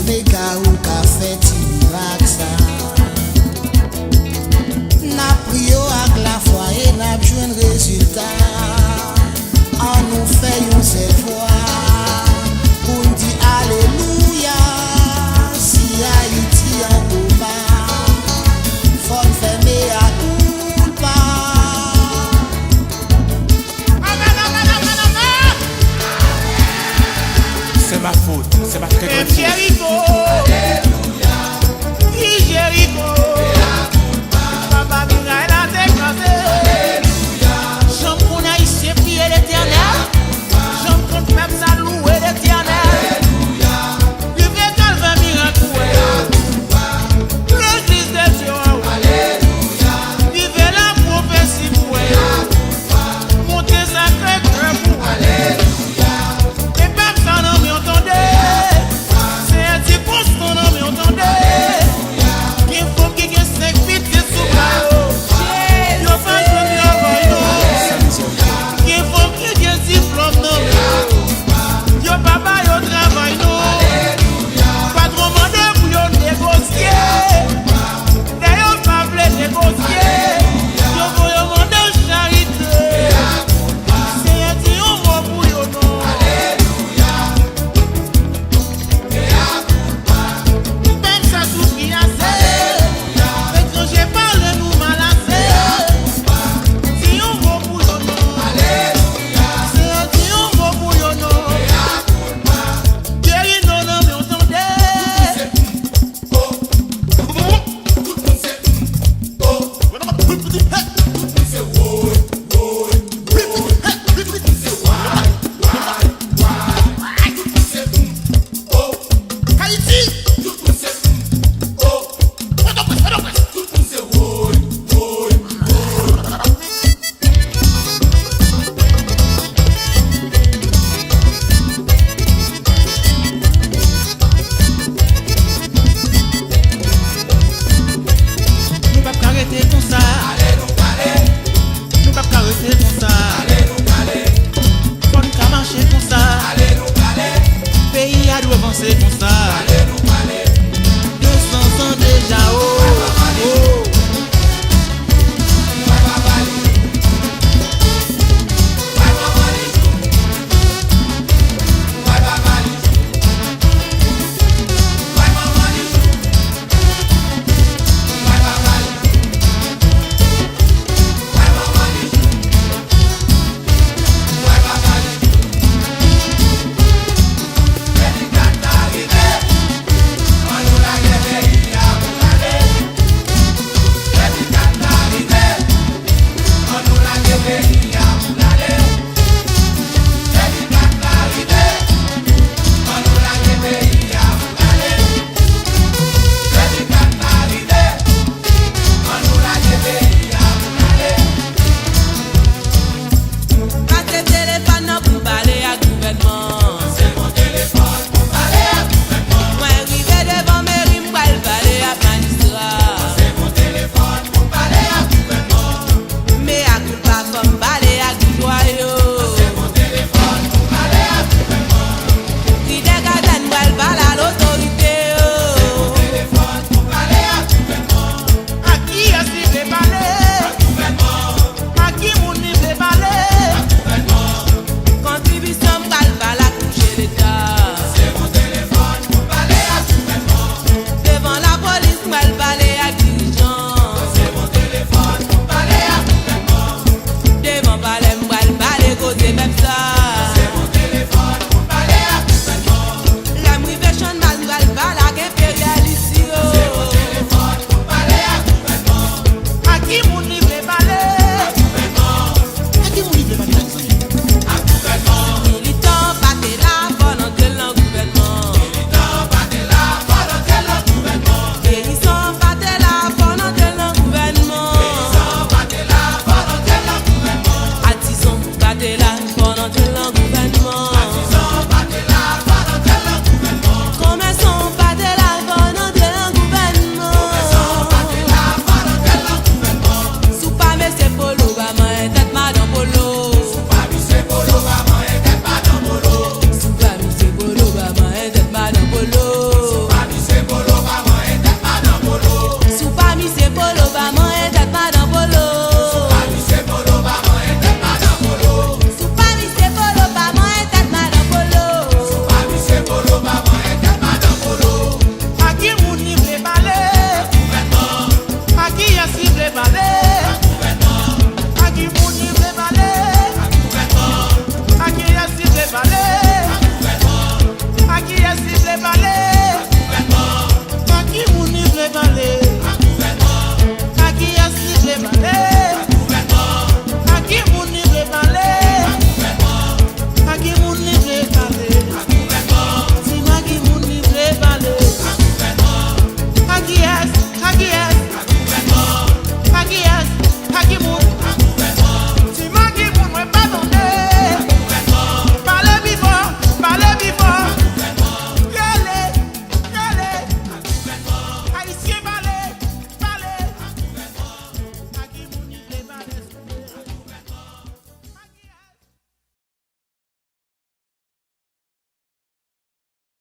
Omega ou qu'a fait miracle ça. N'a prié avec la foi et n'a joué un résultat. En nous faisons cette foi pour nous dire alléluia. Si Haïti en combat, faut fermer à culpa. C'est ma faute, c'est ma très grande faute. Jéricho, Jéricho, Papa Mirail a déclassé. J'en connais ici prier l'Éternel. J'en compte même ça louer l'Éternel. Il fait calme miracle. L'église de Dieu. Il fait la prophétie pour elle. Monter sacré cœur pour elle. Et même ça non m'y entendez. C'est un petit constant non m'y entendez. Qu'il faut qu'il y ait 5 pitiés sous la eau. Yo pas joué de travail non. Qu'il faut qu'il y ait diplôme non. Yo papa yo travail non. Pas trop demander pour yo négocier. D'ailleurs pas voulait négocier. Yo faut yo demander charité. C'est un petit homme pour yo non. Même ça souffrit assez. Mais quand j'ai parlé nous mal assez. Si on va pour yo non. C'est un petit homme pour yo non. Guéri non non mais entendez. Haïti. Nous pas arrêter comme ça. Nous pas arrêter comme ça. Faut nous marcher comme ça. Pays a dû avancer comme ça. 200 ans déjà oh. Pendant que